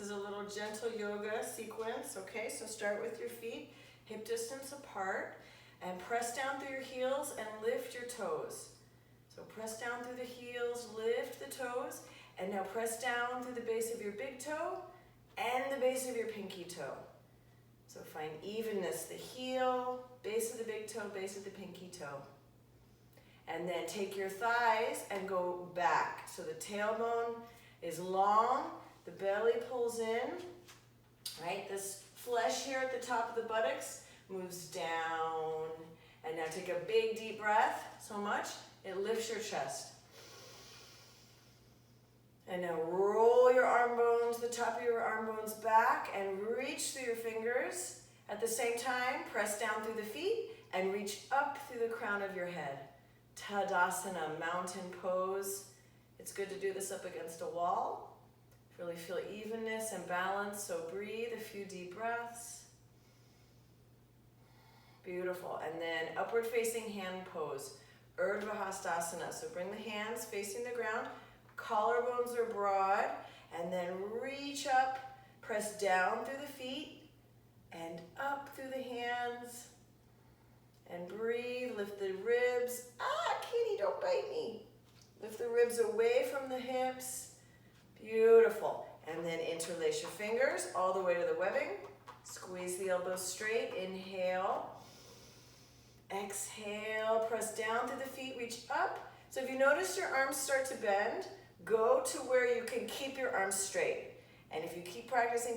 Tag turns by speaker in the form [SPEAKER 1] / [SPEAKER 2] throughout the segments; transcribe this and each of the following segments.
[SPEAKER 1] is a little gentle yoga sequence, okay? So start with your feet hip distance apart and press down through your heels and lift your toes. So press down through the heels, lift the toes, and now press down through the base of your big toe and the base of your pinky toe. So find evenness, the heel, base of the big toe, base of the pinky toe. And then take your thighs and go back. So the tailbone is long, the belly pulls in, right? This flesh here at the top of the buttocks moves down. And now take a big deep breath, so much, it lifts your chest. And now roll your arm bones, the top of your arm bones back and reach through your fingers. At the same time, press down through the feet and reach up through the crown of your head. Tadasana, mountain pose. It's good to do this up against a wall. Really feel evenness and balance, so breathe a few deep breaths. Beautiful. And then upward facing hand pose, Urdhva Hastasana. So bring the hands facing the ground, collarbones are broad, and then reach up, press down through the feet, and up through the hands. And breathe, lift the ribs. Ah, kitty, don't bite me. Lift the ribs away from the hips. Beautiful. And then interlace your fingers all the way to the webbing. Squeeze the elbows straight. Inhale. Exhale. Press down through the feet, reach up. So if you notice your arms start to bend, go to where you can keep your arms straight. And if you keep practicing,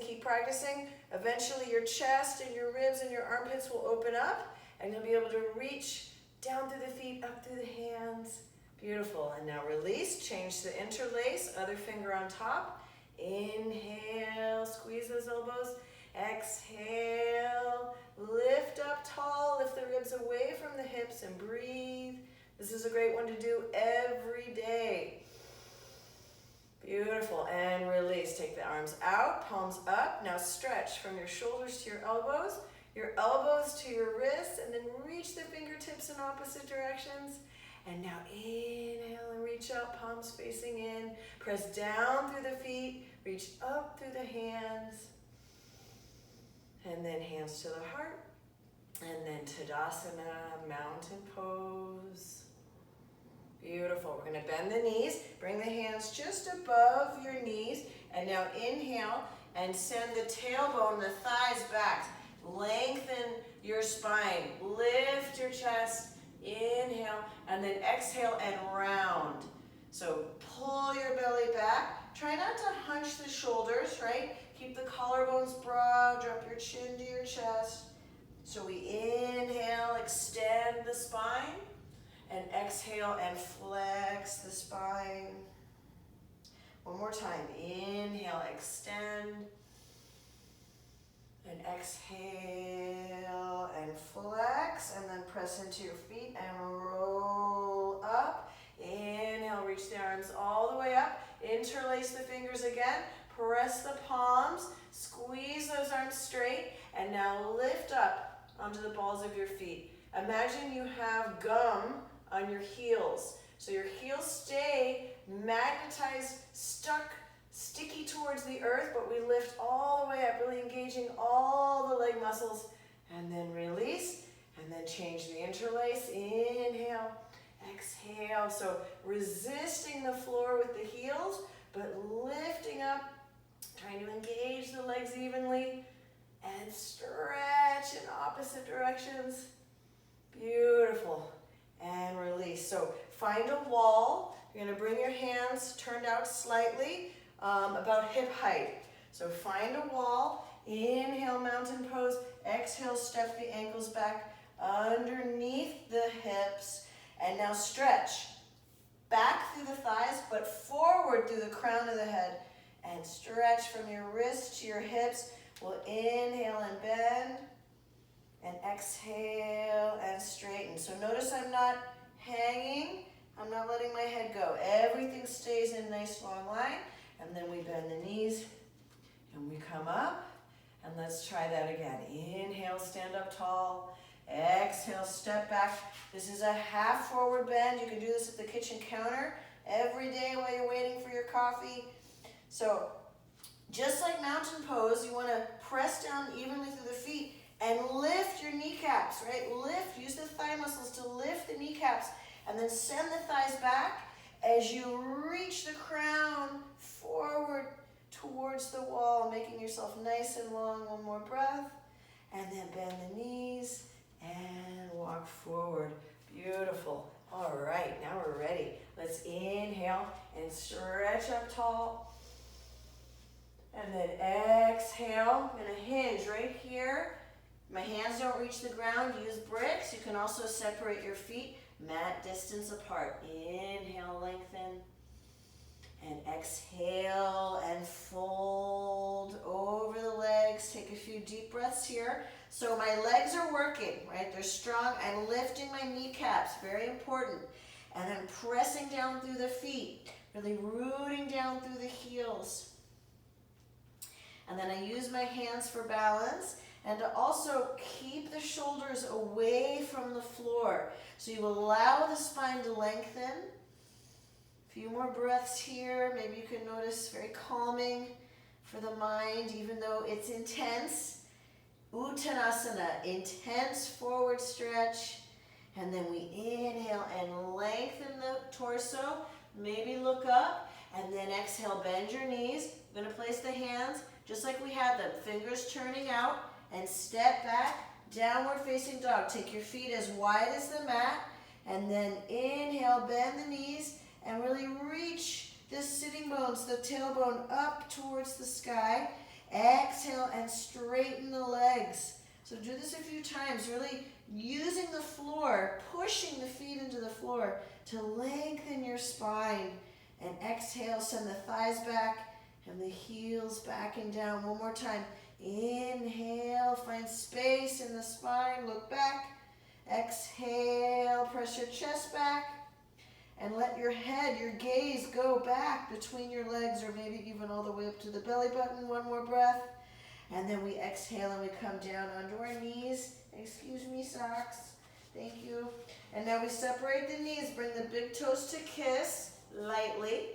[SPEAKER 1] eventually your chest and your ribs and your armpits will open up. And you'll be able to reach down through the feet, up through the hands. Beautiful. And now release, change to interlace, other finger on top. Inhale, squeeze those elbows. Exhale, lift up tall, lift the ribs away from the hips and breathe. This is a great one to do every day. Beautiful. And release. Take the arms out, palms up. Now stretch from your shoulders to your elbows to your wrists, and then reach the fingertips in opposite directions. And now inhale and reach up, palms facing in. Press down through the feet, reach up through the hands. And then hands to the heart. And then Tadasana, mountain pose. Beautiful. We're going to bend the knees, bring the hands just above your knees, and now inhale and send the tailbone, the thighs back. Lengthen your spine, lift your chest, inhale, and then exhale and round. So pull your belly back. Try not to hunch the shoulders, right? Keep the collarbones broad, drop your chin to your chest. So we inhale, extend the spine, and exhale and flex the spine. One more time, inhale, extend. And exhale and flex, and then press into your feet and roll up. Inhale, reach the arms all the way up. Interlace the fingers again. Press the palms. Squeeze those arms straight. And now lift up onto the balls of your feet. Imagine you have gum on your heels. So your heels stay magnetized, stuck, sticky towards the earth, but we lift all the way up, really engaging all the leg muscles, and then release, and then change the interlace. Inhale, exhale. So resisting the floor with the heels, but lifting up, trying to engage the legs evenly, and stretch in opposite directions. Beautiful. And release. So find a wall. You're going to bring your hands turned out slightly, about hip height. So find a wall, inhale, mountain pose, exhale, step the ankles back underneath the hips, and now stretch back through the thighs, but forward through the crown of the head, and stretch from your wrists to your hips. We'll inhale and bend, and exhale and straighten. So notice I'm not hanging, I'm not letting my head go. Everything stays in a nice long line. And then we bend the knees and we come up, and let's try that again. Inhale, stand up tall. Exhale, step back. This is a half forward bend. You can do this at the kitchen counter every day while you're waiting for your coffee. So Just like mountain pose, you want to press down evenly through the feet and lift your kneecaps, right? Lift, use the thigh muscles to lift the kneecaps, and then send the thighs back as you reach the crown forward towards the wall, making yourself nice and long. One more breath, and then bend the knees and walk forward. Beautiful. All right, now we're ready. Let's inhale and stretch up tall. And then exhale. I'm going to hinge right here. My hands don't reach the ground. Use bricks. You can also separate your feet mat distance apart. Inhale, lengthen. And exhale and fold over the legs. Take a few deep breaths here. So my legs are working, right? They're strong. I'm lifting my kneecaps. Very important. And then pressing down through the feet. Really rooting down through the heels. And then I use my hands for balance and to also keep the shoulders away from the floor. So you allow the spine to lengthen. A few more breaths here. Maybe you can notice very calming for the mind, even though it's intense. Uttanasana, intense forward stretch. And then we inhale and lengthen the torso. Maybe look up. And then exhale, bend your knees. I'm going to place the hands just like we had them, fingers turning out, and step back, downward facing dog. Take your feet as wide as the mat, and then inhale, bend the knees, and really reach the sitting bones, the tailbone up towards the sky. Exhale and straighten the legs. So do this a few times, really using the floor, pushing the feet into the floor to lengthen your spine. And exhale, send the thighs back and the heels back and down. One more time. Inhale, find space in the spine, look back. Exhale, press your chest back. And let your head, your gaze go back between your legs or maybe even all the way up to the belly button. One more breath. And then we exhale and we come down onto our knees. Excuse me, socks. Thank you. And now we separate the knees. Bring the big toes to kiss lightly.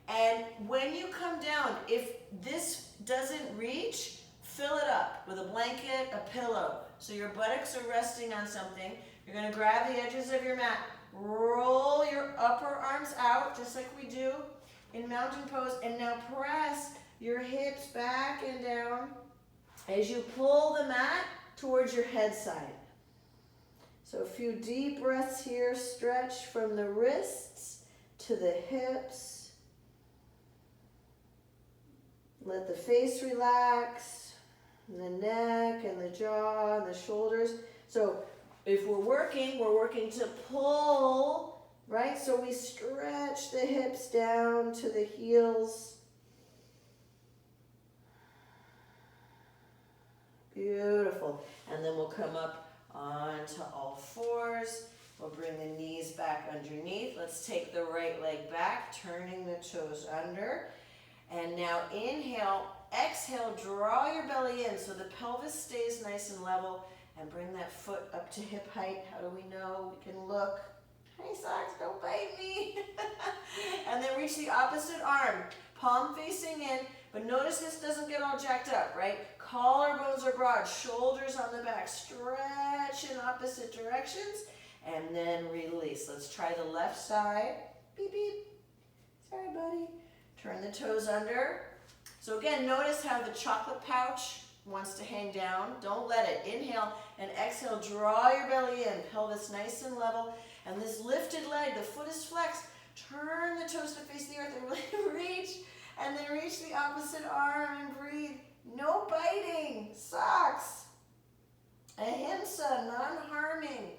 [SPEAKER 1] And when you come down, if this doesn't reach, fill it up with a blanket, a pillow. So your buttocks are resting on something. You're going to grab the edges of your mat. Roll your upper arms out, just like we do in mountain pose. And now press your hips back and down as you pull the mat towards your head side. So a few deep breaths here. Stretch from the wrists to the hips. Let the face relax, and the neck and the jaw and the shoulders. So if we're working to pull, right? So we stretch the hips down to the heels. Beautiful. And then we'll come up onto all fours. We'll bring the knees back underneath. Let's take the right leg back, turning the toes under. And now inhale, exhale, draw your belly in so the pelvis stays nice and level, and bring that foot up to hip height. How do we know? We can look. Hey, socks, don't bite me. And then reach the opposite arm, palm facing in, but notice this doesn't get all jacked up, right? Collarbones are broad, shoulders on the back, stretch in opposite directions, and then release. Let's try the left side. Beep, beep. Sorry, buddy. Turn the toes under. So again, notice how the chocolate pouch wants to hang down. Don't let it. Inhale and exhale. Draw your belly in. Pelvis nice and level. And this lifted leg, the foot is flexed. Turn the toes to face the earth and really reach. And then reach the opposite arm and breathe. No biting. Socks. Ahimsa, non-harming.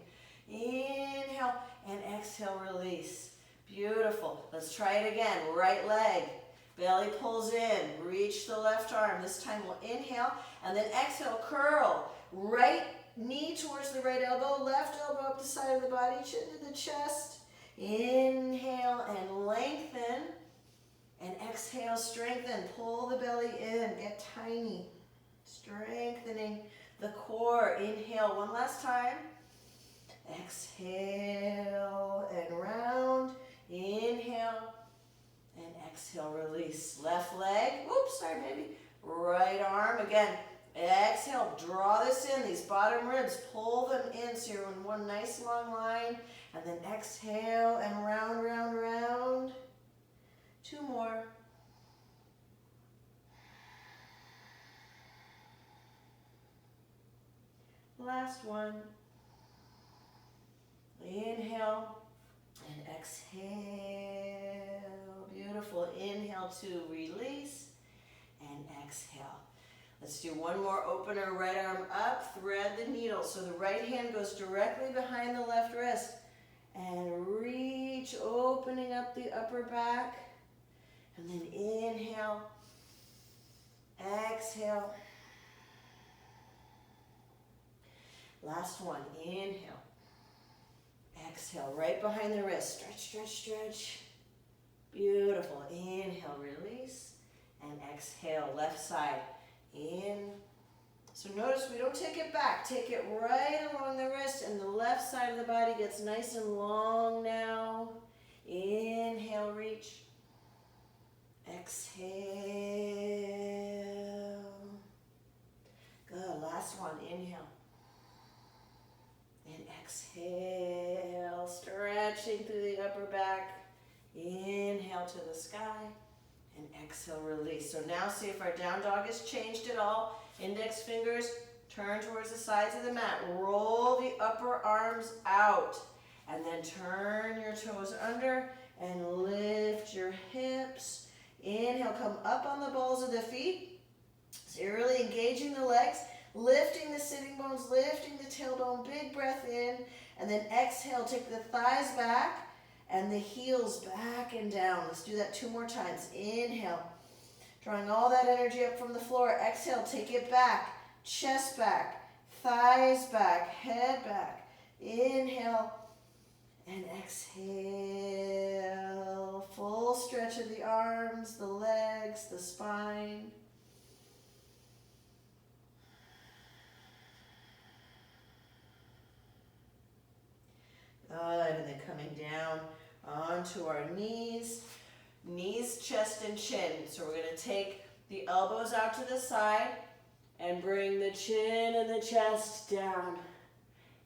[SPEAKER 1] Inhale and exhale, release. Beautiful. Let's try it again. Right leg. Belly pulls in. Reach the left arm. This time we'll inhale and then exhale. Curl. Right knee towards the right elbow. Left elbow up the side of the body. Chin to the chest. Inhale and lengthen. And exhale, strengthen. Pull the belly in. Get tiny. Strengthening the core. Inhale one last time. Exhale and round. Inhale and exhale, release. Left leg, whoops, sorry baby. Again, exhale, draw this in, these bottom ribs, pull them in so you're in one nice long line. And then exhale and round, round, round. 2 more. Last one. Inhale and exhale. Beautiful. Inhale to release and exhale. Let's do one more opener. Right arm up, thread the needle. So the right hand goes directly behind the left wrist. And reach, opening up the upper back. And then inhale, exhale. Last one, inhale, exhale, right behind the wrist. Stretch, stretch, stretch. Beautiful. Inhale, release, and exhale, left side, in. So notice we don't take it back. Take it right along the wrist, and the left side of the body gets nice and long now. Inhale, reach. Exhale. Good. Last one. Inhale. And exhale. Stretching through the upper back. Inhale to the sky. And exhale, release. So now see if our down dog has changed at all. Index fingers turn towards the sides of the mat. Roll the upper arms out. And then turn your toes under and lift your hips. Inhale, come up on the balls of the feet. So you're really engaging the legs, lifting the sitting bones, lifting the tailbone, big breath in. And then exhale, take the thighs back and the heels back and down. Let's do that 2 more times. Inhale, drawing all that energy up from the floor. Exhale, take it back, chest back, thighs back, head back. Inhale and exhale. Full stretch of the arms, the legs, the spine. Good, and then coming down onto our knees. Knees, chest, and chin. So we're going to take the elbows out to the side and bring the chin and the chest down.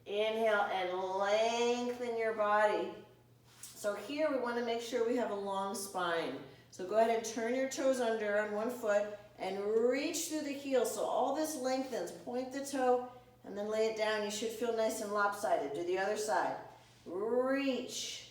[SPEAKER 1] Inhale and lengthen your body. So here we want to make sure we have a long spine. So go ahead and turn your toes under on one foot and reach through the heel. So all this lengthens. Point the toe and then lay it down. You should feel nice and lopsided. Do the other side. Reach.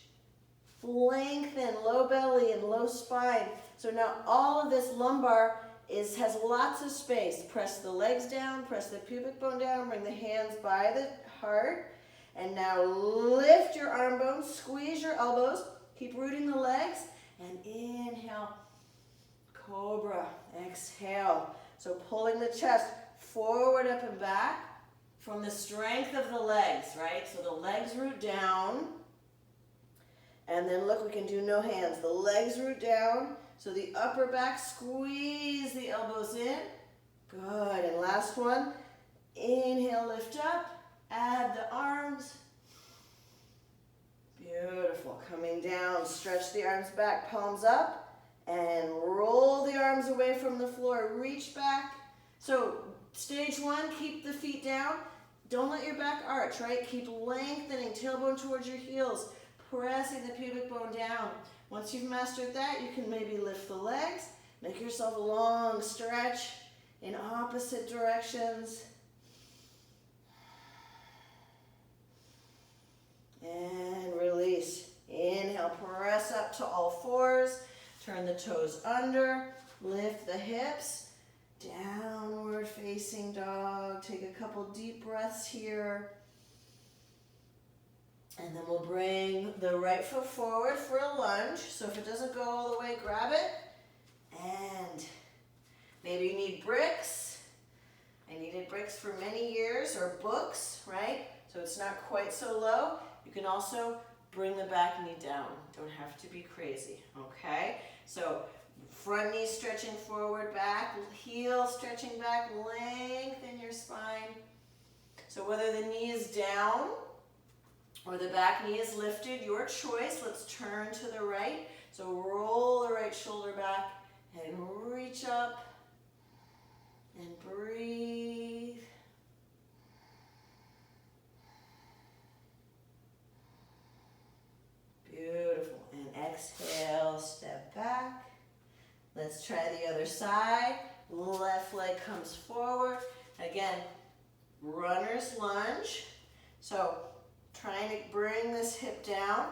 [SPEAKER 1] Lengthen, low belly and low spine. So now all of this lumbar has lots of space. Press the legs down, press the pubic bone down, bring the hands by the heart. And now lift your arm bones, squeeze your elbows, keep rooting the legs, and inhale, cobra, exhale. So pulling the chest forward, up and back from the strength of the legs, right? So the legs root down. And then look, we can do no hands. The legs root down. So the upper back, squeeze the elbows in. Good. And last one. Inhale, lift up. Add the arms. Beautiful. Coming down, stretch the arms back, palms up. And roll the arms away from the floor. Reach back. So stage 1, keep the feet down. Don't let your back arch, right? Keep lengthening, tailbone towards your heels. Pressing the pubic bone down. Once you've mastered that, you can maybe lift the legs. Make yourself a long stretch in opposite directions. And release. Inhale, press up to all fours. Turn the toes under. Lift the hips. Downward facing dog. Take a couple deep breaths here. And then we'll bring the right foot forward for a lunge. So if it doesn't go all the way, grab it. And maybe you need bricks. I needed bricks for many years, or books, right? So it's not quite so low. You can also bring the back knee down. Don't have to be crazy, okay? So front knee stretching forward, back, heel stretching back, lengthen your spine. So whether the knee is down or the back knee is lifted, your choice. Let's turn to the right. So roll the right shoulder back and reach up And breathe. Beautiful. And exhale, step back. Let's try the other side. Left leg comes forward. Again, runner's lunge. So trying to bring this hip down,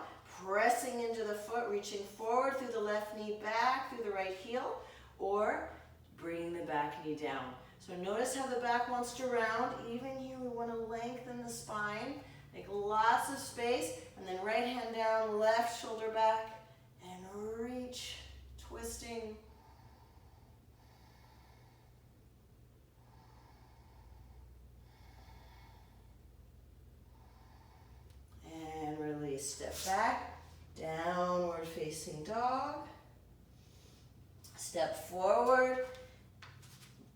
[SPEAKER 1] pressing into the foot, reaching forward through the left knee back, through the right heel, or bringing the back knee down. So notice how the back wants to round. Even here, we want to lengthen the spine, make lots of space, and then right hand down, left shoulder back, and reach, twisting. And release, step back, downward facing dog. Step forward,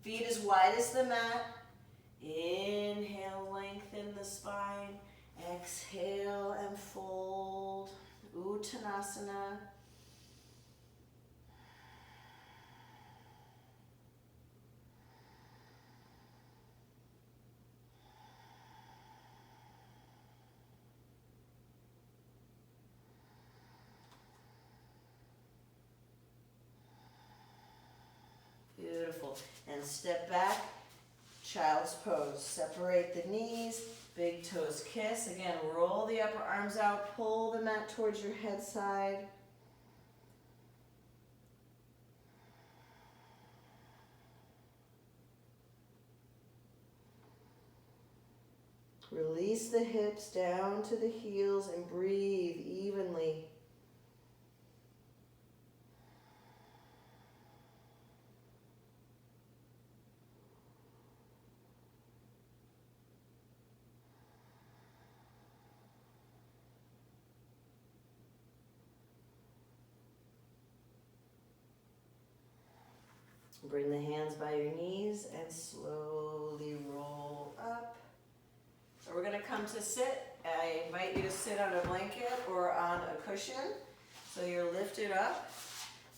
[SPEAKER 1] feet as wide as the mat. Inhale, lengthen the spine. Exhale and fold. Uttanasana. Beautiful. And step back, child's pose. Separate the knees, big toes kiss. Again, roll the upper arms out, pull the mat towards your head side. Release the hips down to the heels and breathe evenly. Bring the hands by your knees and slowly roll up. So we're going to come to sit. I invite you to sit on a blanket or on a cushion. So you're lifted up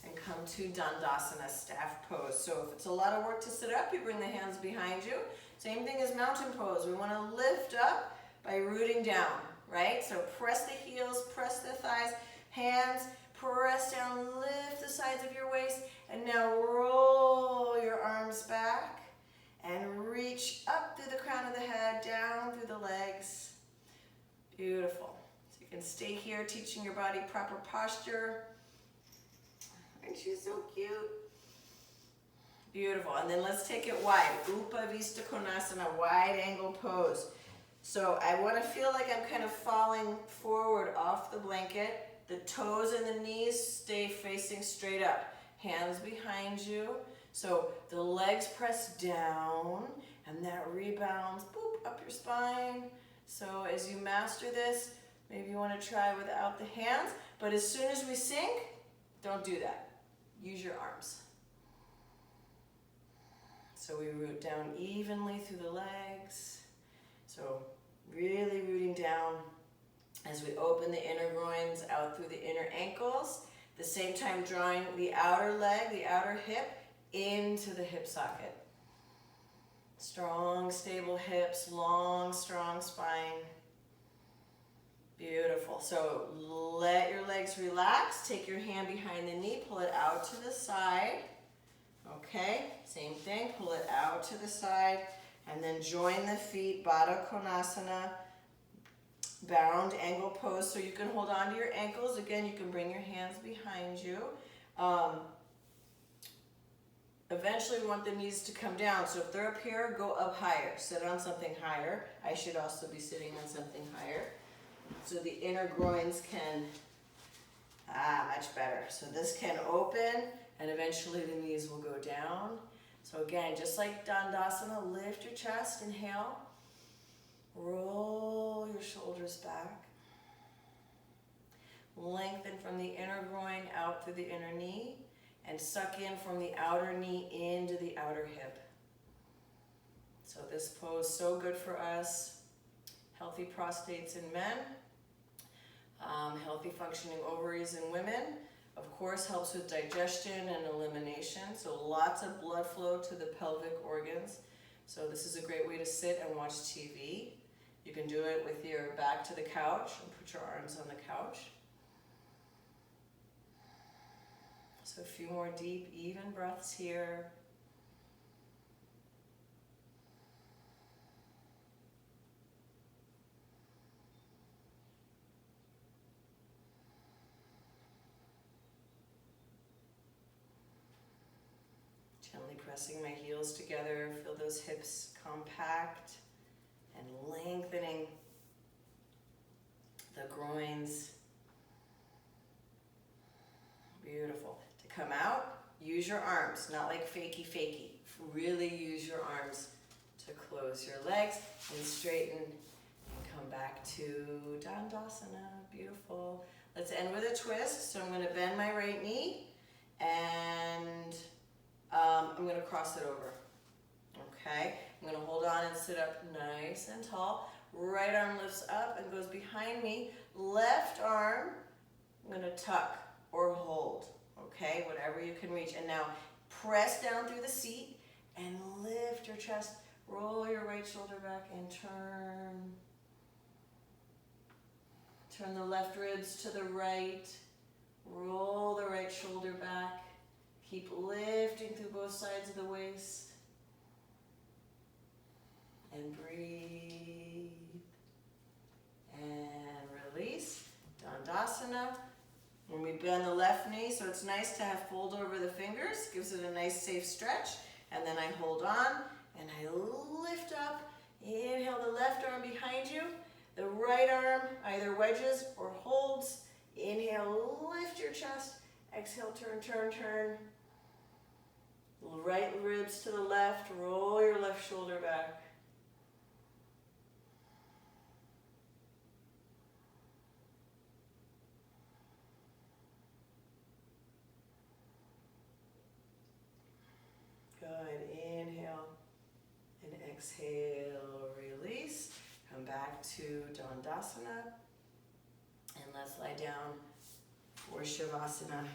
[SPEAKER 1] and come to Dandasana, staff pose. So if it's a lot of work to sit up, you bring the hands behind you. Same thing as mountain pose. We want to lift up by rooting down, right? So press the heels, press the thighs, hands, press down, lift the sides of your waist, and now roll your arms back and reach up through the crown of the head, down through the legs. Beautiful. So you can stay here teaching your body proper posture. Aren't you so cute? Beautiful. And then let's take it wide. Upavista Konasana, wide angle pose. So I want to feel like I'm kind of falling forward off the blanket. The toes and the knees stay facing straight up. Hands behind you. So the legs press down and that rebounds boop, up your spine. So as you master this, maybe you want to try without the hands. But as soon as we sink, don't do that. Use your arms. So we root down evenly through the legs. So really rooting down as we open the inner groins out through the inner ankles. At the same time drawing the outer leg, the outer hip into the hip socket. Strong, stable hips, long, strong spine. Beautiful. So let your legs relax. Take your hand behind the knee, pull it out to the side. Okay, same thing, pull it out to the side, and then join the feet, Baddha Konasana, bound angle pose, so you can hold on to your ankles. Again, you can bring your hands behind you. Eventually we want the knees to come down, so if they're up here, go up higher. Sit on something higher. I should also be sitting on something higher. So the inner groins can, much better. So this can open, and eventually the knees will go down. So again, just like Dandasana, lift your chest, inhale. Roll your shoulders back. Lengthen from the inner groin out through the inner knee, and suck in from the outer knee into the outer hip. So this pose, so good for us. Healthy prostates in men, healthy functioning ovaries in women. Of course, helps with digestion and elimination, so lots of blood flow to the pelvic organs. So this is a great way to sit and watch TV. You can do it with your back to the couch and put your arms on the couch. So a few more deep, even breaths here. Gently pressing my heels together, feel those hips compact and lengthening the groins. Beautiful. To come out, use your arms, not like fakey. Really use your arms to close your legs and straighten and come back to Dandasana. Beautiful. Let's end with a twist. So I'm going to bend my right knee and I'm going to cross it over. Okay, I'm going to hold on and sit up nice and tall. Right arm lifts up and goes behind me. Left arm, I'm going to tuck or hold. Okay, whatever you can reach. And now press down through the seat and lift your chest. Roll your right shoulder back and turn. Turn the left ribs to the right. Roll the right shoulder back. Keep lifting through both sides of the waist. And breathe. And release. Dandasana. When we bend the left knee, so it's nice to have fold over the fingers. Gives it a nice safe stretch. And then I hold on and I lift up. Inhale the left arm behind you. The right arm either wedges or holds. Inhale, lift your chest. Exhale, turn. Right ribs to the left, roll your left shoulder back. Good, inhale and exhale, release. Come back to Dandasana and let's lie down for Shavasana.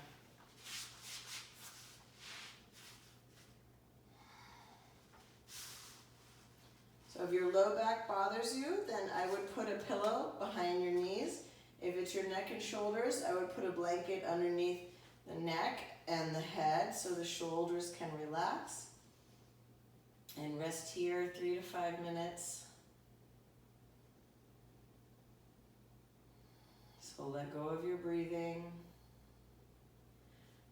[SPEAKER 1] So if your low back bothers you, then I would put a pillow behind your knees. If it's your neck and shoulders, I would put a blanket underneath the neck and the head so the shoulders can relax. And rest here 3 to 5 minutes. So let go of your breathing.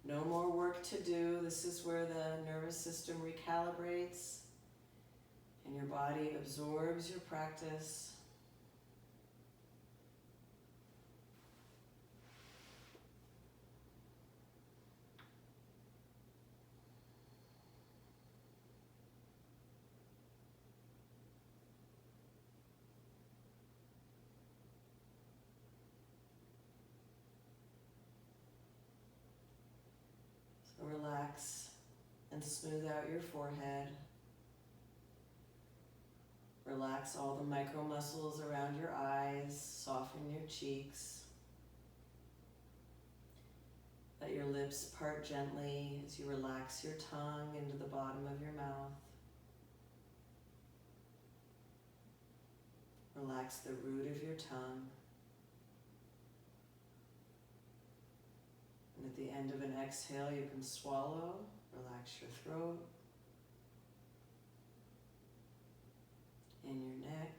[SPEAKER 1] No more work to do. This is where the nervous system recalibrates. And your body absorbs your practice. So relax and smooth out your forehead. Relax all the micro muscles around your eyes, soften your cheeks. Let your lips part gently as you relax your tongue into the bottom of your mouth. Relax the root of your tongue. And at the end of an exhale, you can swallow, relax your throat. In your neck,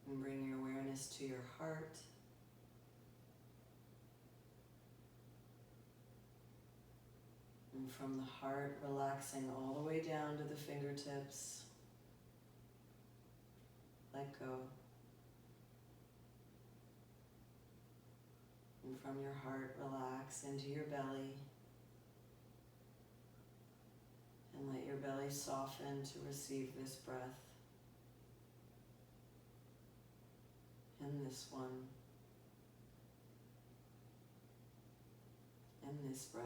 [SPEAKER 1] and bring your awareness to your heart. And from the heart, relaxing all the way down to the fingertips. Let go. And from your heart, relax into your belly. And let your belly soften to receive this breath. And this one. And this breath.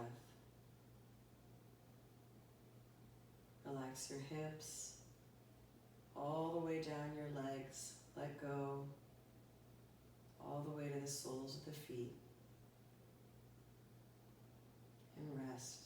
[SPEAKER 1] Relax your hips, all the way down your legs. Let go. all the way to the soles of the feet. And rest.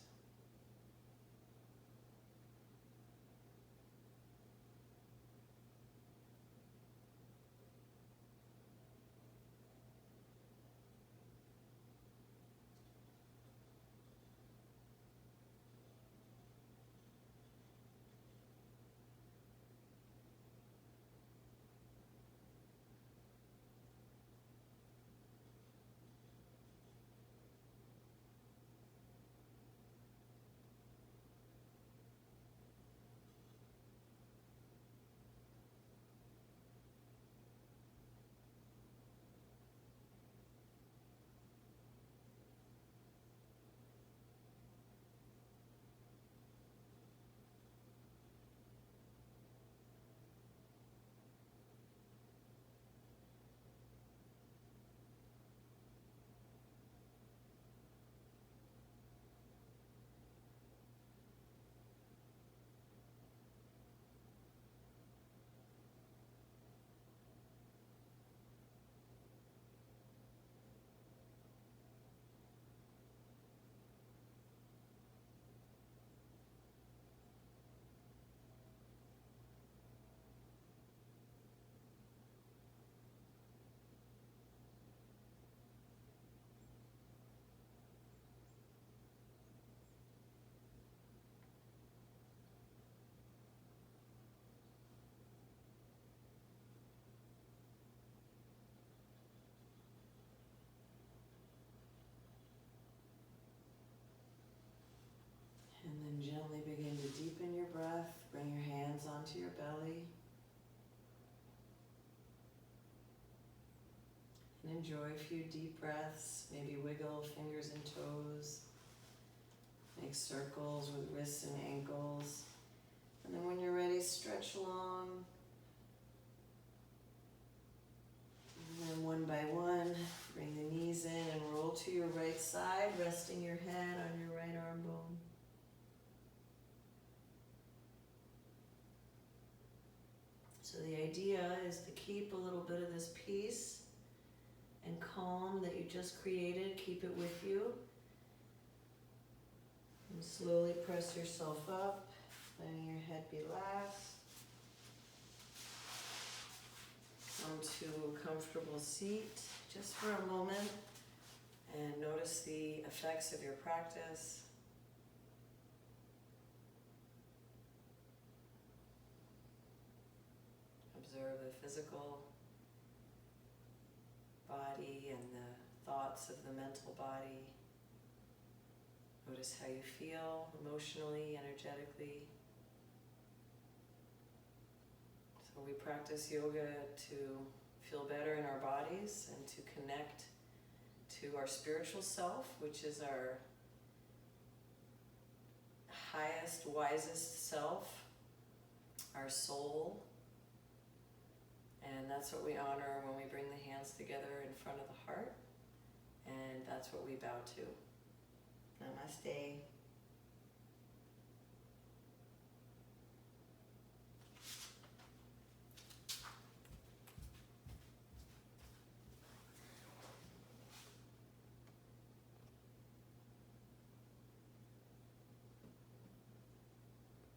[SPEAKER 1] And then gently begin to deepen your breath. Bring your hands onto your belly. And enjoy a few deep breaths. Maybe wiggle fingers and toes. Make circles with wrists and ankles. And then when you're ready, stretch long. And then one by one, bring the knees in and roll to your right side, resting your head on your right arm bone. So the idea is to keep a little bit of this peace and calm that you just created, keep it with you. And slowly press yourself up, letting your head be lax. Come to a comfortable seat just for a moment and notice the effects of your practice. Observe the physical body and the thoughts of the mental body. Notice how you feel emotionally, energetically. So we practice yoga to feel better in our bodies and to connect to our spiritual self, which is our highest, wisest self, our soul. And that's what we honor when we bring the hands together in front of the heart. And that's what we bow to. Namaste.